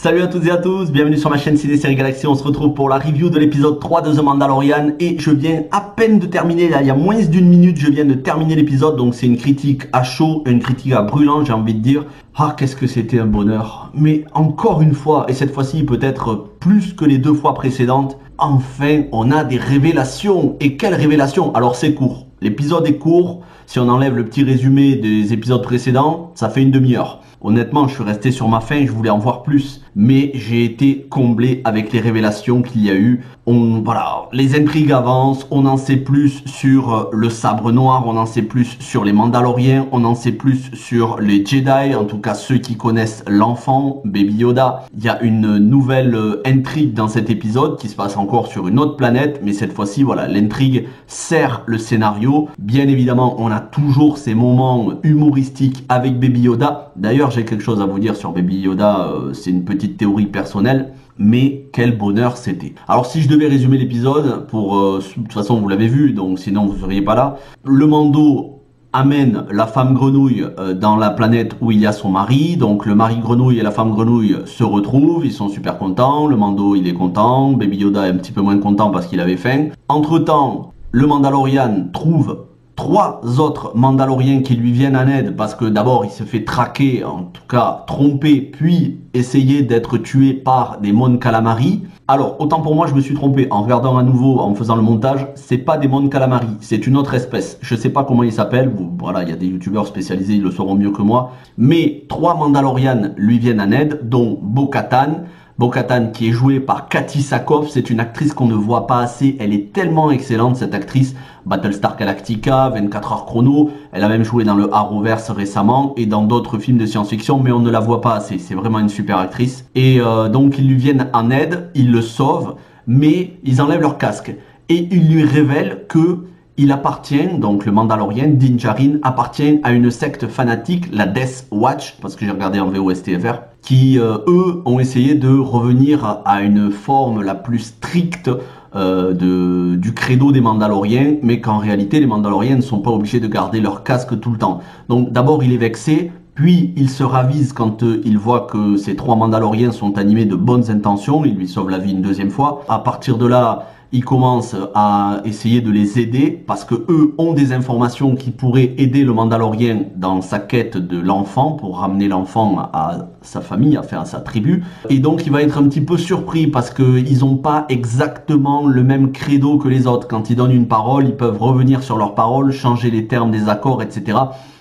Salut à toutes et à tous, bienvenue sur ma chaîne Ciné Série Galaxy. On se retrouve pour la review de l'épisode 3 de The Mandalorian et je viens à peine de terminer, là il y a moins d'une minute, je viens de terminer l'épisode. Donc c'est une critique à chaud, une critique à brûlant, j'ai envie de dire. Ah, qu'est-ce que c'était un bonheur. Mais encore une fois, et cette fois-ci peut-être plus que les deux fois précédentes, enfin on a des révélations. Et quelles révélations? Alors c'est court, l'épisode est court. Si on enlève le petit résumé des épisodes précédents, ça fait une demi-heure. Honnêtement, je suis resté sur ma faim, je voulais en voir plus. Mais j'ai été comblé avec les révélations qu'il y a eu. Voilà, les intrigues avancent, on en sait plus sur le sabre noir, on en sait plus sur les Mandaloriens, on en sait plus sur les Jedi, en tout cas ceux qui connaissent l'enfant, Baby Yoda. Il y a une nouvelle intrigue dans cet épisode qui se passe encore sur une autre planète, mais cette fois-ci, voilà, l'intrigue sert le scénario. Bien évidemment, on a toujours ces moments humoristiques avec Baby Yoda. D'ailleurs, j'ai quelque chose à vous dire sur Baby Yoda, c'est une petite théorie personnelle, mais quel bonheur c'était. Alors si je devais résumer l'épisode, de toute façon vous l'avez vu, donc sinon vous seriez pas là. Le Mando amène la femme grenouille dans la planète où il y a son mari, donc le mari grenouille et la femme grenouille se retrouvent, ils sont super contents, le Mando il est content, Baby Yoda est un petit peu moins content parce qu'il avait faim. Entre temps, le Mandalorian trouve 3 autres Mandaloriens qui lui viennent en aide parce que d'abord il se fait traquer, en tout cas tromper, puis essayer d'être tué par des Mon Calamari. Alors autant pour moi je me suis trompé en regardant à nouveau, en faisant le montage, c'est pas des Mon Calamari, c'est une autre espèce. Je sais pas comment ils s'appellent, voilà, il y a des youtubeurs spécialisés, ils le sauront mieux que moi. Mais 3 Mandalorians lui viennent en aide, dont Bo-Katan. Bo-Katan qui est jouée par Katee Sackhoff, c'est une actrice qu'on ne voit pas assez, elle est tellement excellente cette actrice. Battlestar Galactica, 24 heures chrono, elle a même joué dans le Arrowverse récemment et dans d'autres films de science-fiction, mais on ne la voit pas assez, c'est vraiment une super actrice. Et donc ils lui viennent en aide, ils le sauvent, mais ils enlèvent leur casque et ils lui révèlent que il appartient, donc le Mandalorien, Din Djarin, appartient à une secte fanatique, la Death Watch, parce que j'ai regardé en VOSTFR, qui, eux, ont essayé de revenir à une forme la plus stricte du credo des Mandaloriens, mais qu'en réalité, les Mandaloriens ne sont pas obligés de garder leur casque tout le temps. Donc d'abord, il est vexé, puis il se ravise quand il voit que ces 3 Mandaloriens sont animés de bonnes intentions, il lui sauve la vie une deuxième fois. À partir de là, il commence à essayer de les aider parce que eux ont des informations qui pourraient aider le Mandalorien dans sa quête de l'enfant pour ramener l'enfant à sa famille, à sa tribu. Et donc il va être un petit peu surpris parce qu'ils n'ont pas exactement le même credo que les autres. Quand ils donnent une parole, ils peuvent revenir sur leur parole, changer les termes des accords, etc.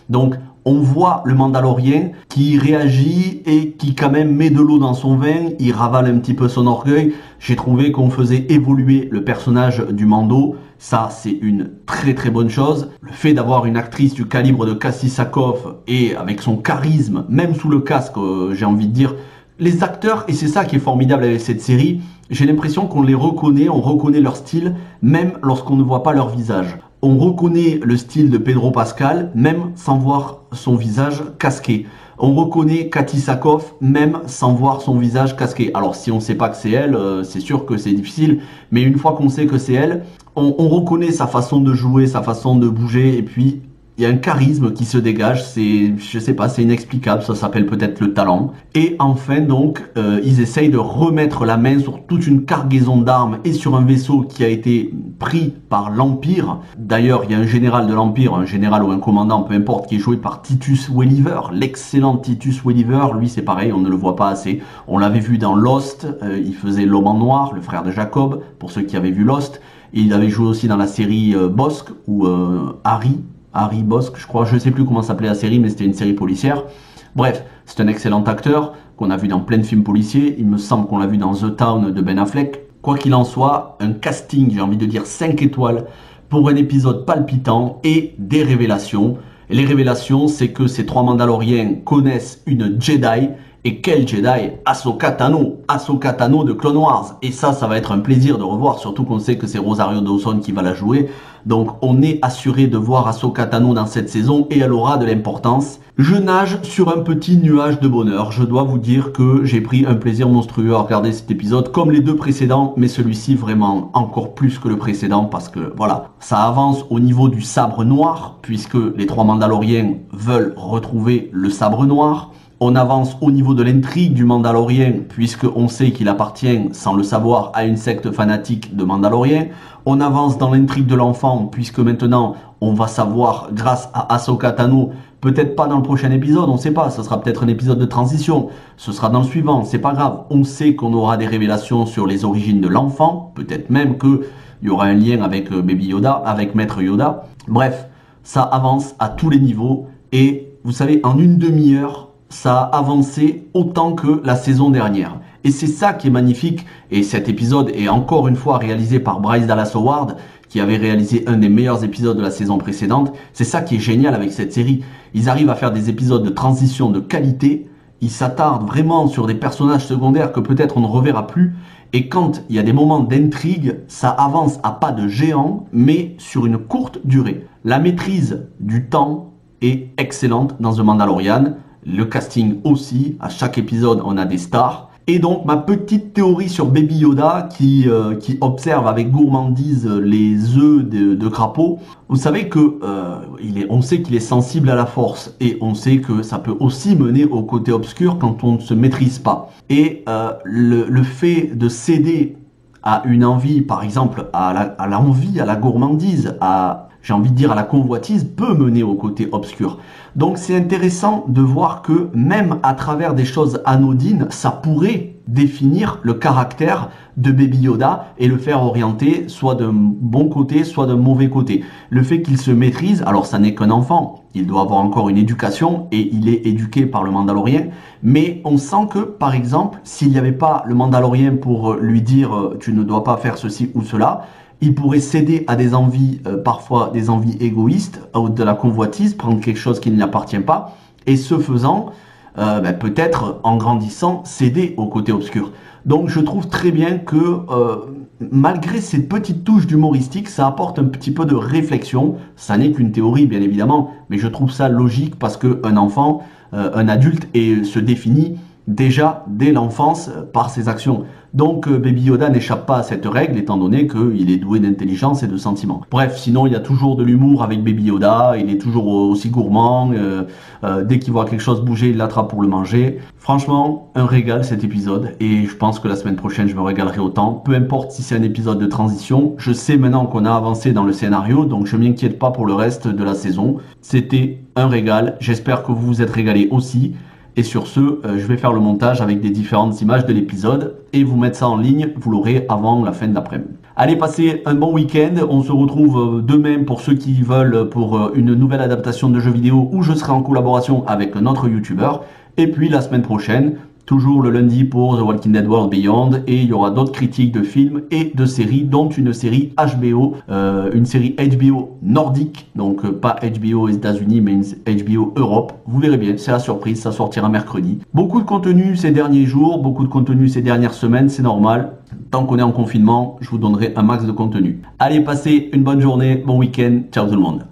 Donc on voit le Mandalorien qui réagit et qui quand même met de l'eau dans son vin, il ravale un petit peu son orgueil. J'ai trouvé qu'on faisait évoluer le personnage du Mando, ça c'est une très très bonne chose. Le fait d'avoir une actrice du calibre de Katee Sackhoff et avec son charisme, même sous le casque, j'ai envie de dire, les acteurs, et c'est ça qui est formidable avec cette série, j'ai l'impression qu'on les reconnaît, on reconnaît leur style, même lorsqu'on ne voit pas leur visage. On reconnaît le style de Pedro Pascal, même sans voir son visage casqué. On reconnaît Katee Sackhoff, même sans voir son visage casqué. Alors si on ne sait pas que c'est elle, c'est sûr que c'est difficile, mais une fois qu'on sait que c'est elle, on reconnaît sa façon de jouer, sa façon de bouger, et puis il y a un charisme qui se dégage, je sais pas, c'est inexplicable, ça s'appelle peut-être le talent. Et enfin donc, ils essayent de remettre la main sur toute une cargaison d'armes et sur un vaisseau qui a été pris par l'Empire. D'ailleurs, il y a un général de l'Empire, un général ou un commandant, peu importe, qui est joué par Titus Welliver, l'excellent Titus Welliver. Lui, c'est pareil, on ne le voit pas assez. On l'avait vu dans Lost, il faisait l'homme en noir, le frère de Jacob, pour ceux qui avaient vu Lost. Et il avait joué aussi dans la série Bossk, ou Harry Bossk, je crois, je ne sais plus comment s'appelait la série, mais c'était une série policière. Bref, c'est un excellent acteur qu'on a vu dans plein de films policiers. Il me semble qu'on l'a vu dans The Town de Ben Affleck. Quoi qu'il en soit, un casting, j'ai envie de dire 5 étoiles pour un épisode palpitant et des révélations. Et les révélations, c'est que ces 3 Mandaloriens connaissent une Jedi. Et quel Jedi? Ahsoka Tano de Clone Wars. Et ça va être un plaisir de revoir, surtout qu'on sait que c'est Rosario Dawson qui va la jouer. Donc on est assuré de voir Ahsoka Tano dans cette saison et elle aura de l'importance. Je nage sur un petit nuage de bonheur. Je dois vous dire que j'ai pris un plaisir monstrueux à regarder cet épisode, comme les 2 précédents, mais celui-ci vraiment encore plus que le précédent parce que voilà, ça avance au niveau du sabre noir, puisque les 3 Mandaloriens veulent retrouver le sabre noir. On avance au niveau de l'intrigue du Mandalorien, puisqu'on sait qu'il appartient, sans le savoir, à une secte fanatique de Mandaloriens. On avance dans l'intrigue de l'enfant, puisque maintenant, on va savoir, grâce à Ahsoka Tano, peut-être pas dans le prochain épisode, on ne sait pas, ce sera peut-être un épisode de transition, ce sera dans le suivant, c'est pas grave. On sait qu'on aura des révélations sur les origines de l'enfant, peut-être même qu'il y aura un lien avec Baby Yoda, avec Maître Yoda. Bref, ça avance à tous les niveaux, et vous savez, en une demi-heure, ça a avancé autant que la saison dernière. Et c'est ça qui est magnifique. Et cet épisode est encore une fois réalisé par Bryce Dallas Howard, qui avait réalisé un des meilleurs épisodes de la saison précédente. C'est ça qui est génial avec cette série. Ils arrivent à faire des épisodes de transition de qualité. Ils s'attardent vraiment sur des personnages secondaires que peut-être on ne reverra plus. Et quand il y a des moments d'intrigue, ça avance à pas de géant, mais sur une courte durée. La maîtrise du temps est excellente dans The Mandalorian. Le casting aussi, à chaque épisode on a des stars. Et donc ma petite théorie sur Baby Yoda qui observe avec gourmandise les œufs de crapaud. Vous savez que on sait qu'il est sensible à la force et on sait que ça peut aussi mener au côté obscur quand on ne se maîtrise pas. Et le fait de céder à une envie, par exemple à l'envie, à la gourmandise, j'ai envie de dire à la convoitise, peut mener au côté obscur. Donc c'est intéressant de voir que même à travers des choses anodines, ça pourrait définir le caractère de Baby Yoda et le faire orienter soit d'un bon côté, soit d'un mauvais côté. Le fait qu'il se maîtrise, alors ça n'est qu'un enfant, il doit avoir encore une éducation et il est éduqué par le Mandalorien, mais on sent que, par exemple, s'il n'y avait pas le Mandalorien pour lui dire « tu ne dois pas faire ceci ou cela », il pourrait céder à des envies, parfois des envies égoïstes, ou de la convoitise, prendre quelque chose qui ne lui appartient pas, et ce faisant, peut-être en grandissant, céder au côté obscur. Donc je trouve très bien que malgré ces petites touches d'humoristique, ça apporte un petit peu de réflexion. Ça n'est qu'une théorie bien évidemment, mais je trouve ça logique parce qu'un enfant, un adulte se définit déjà dès l'enfance par ses actions. Donc Baby Yoda n'échappe pas à cette règle étant donné qu'il est doué d'intelligence et de sentiments. Bref, sinon il y a toujours de l'humour avec Baby Yoda, il est toujours aussi gourmand, dès qu'il voit quelque chose bouger, il l'attrape pour le manger. Franchement, un régal cet épisode et je pense que la semaine prochaine je me régalerai autant. Peu importe si c'est un épisode de transition, je sais maintenant qu'on a avancé dans le scénario, donc je m'inquiète pas pour le reste de la saison. C'était un régal, j'espère que vous vous êtes régalés aussi. Et sur ce, je vais faire le montage avec des différentes images de l'épisode et vous mettre ça en ligne, vous l'aurez avant la fin de l'après-midi. Allez, passez un bon week-end, on se retrouve demain pour ceux qui veulent pour une nouvelle adaptation de jeux vidéo où je serai en collaboration avec un autre youtubeur. Et puis la semaine prochaine, toujours le lundi pour The Walking Dead World Beyond et il y aura d'autres critiques de films et de séries, dont une série HBO, une série HBO nordique, donc pas HBO aux États-Unis mais une HBO Europe. Vous verrez bien, c'est la surprise, ça sortira mercredi. Beaucoup de contenu ces derniers jours, beaucoup de contenu ces dernières semaines, c'est normal. Tant qu'on est en confinement, je vous donnerai un max de contenu. Allez, passez une bonne journée, bon week-end, ciao tout le monde.